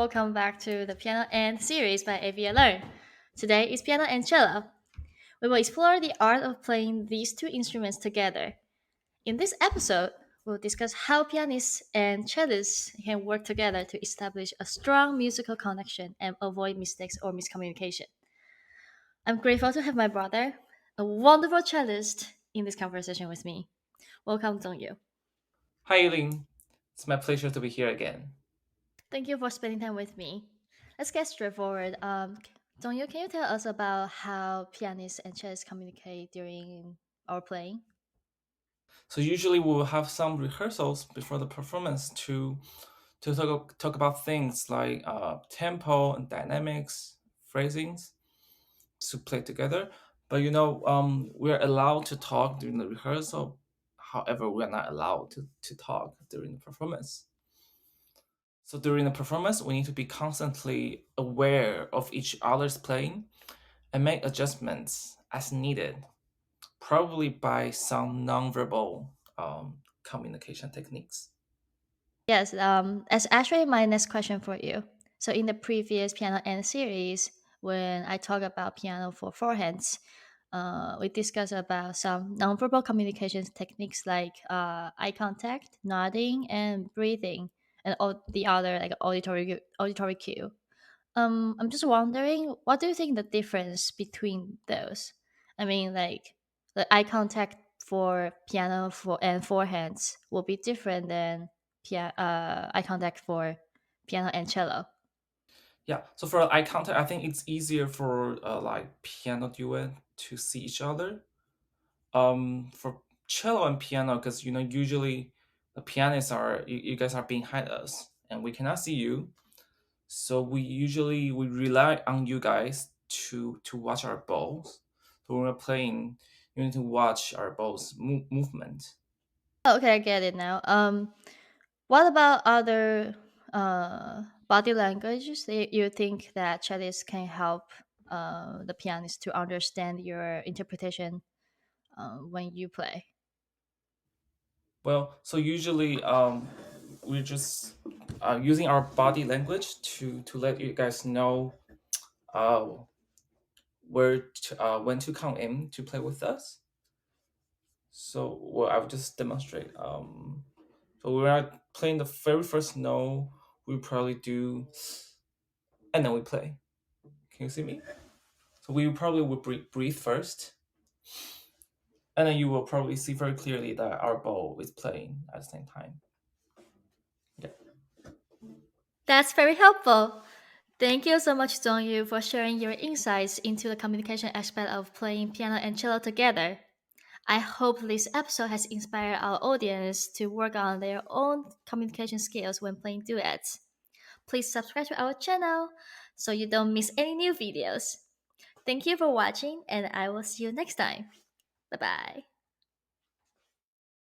welcome back to the Piano and series by AV Alone. Today is Piano and Cello. We will explore the art of playing these two instruments together. In this episode, we'll discuss how pianists and cellists can work together to establish a strong musical connection and avoid mistakes or miscommunication. I'm grateful to have my brother, a wonderful cellist, in this conversation with me. Welcome, Tsung-Yu. Hi, Eileen. It's my pleasure to be here again. Thank you for spending time with me. Let's get straightforward. Dongyu, can you tell us about how pianists and cellists communicate during our playing? So usually we will have some rehearsals before the performance to talk about things like tempo and dynamics, phrasings to play together. But we're allowed to talk during the rehearsal. However, we're not allowed to talk during the performance. So during the performance, we need to be constantly aware of each other's playing and make adjustments as needed, probably by some nonverbal communication techniques. Yes, that's actually my next question for you. So, in the previous piano and series, when I talk about piano for forehands, we discussed about some nonverbal communications techniques like eye contact, nodding, and breathing, and all the other like auditory cue. I'm just wondering, what do you think the difference between those? I mean, like the eye contact for piano for and forehands will be different than eye contact for piano and cello. Yeah, so for eye contact, I think it's easier for like piano duet to see each other. For cello and piano, because usually the pianists are you guys are behind us and we cannot see you, so we rely on you guys to watch our bows. So when we're playing, you need to watch our bows movement. Oh, okay, I get it now. What about other body languages that you think that cellists can help the pianist to understand your interpretation when you play? Well, so usually we're just using our body language to let you guys know uh, when to come in to play with us. So well, I'll just demonstrate. So we are playing the very first note. We probably do, and then we play. Can you see me? So we probably will breathe first, and then you will probably see very clearly that our bow is playing at the same time. Yeah. That's very helpful. Thank you so much, Dongyu, for sharing your insights into the communication aspect of playing piano and cello together. I hope this episode has inspired our audience to work on their own communication skills when playing duets. Please subscribe to our channel so you don't miss any new videos. Thank you for watching, and I will see you next time. Bye bye.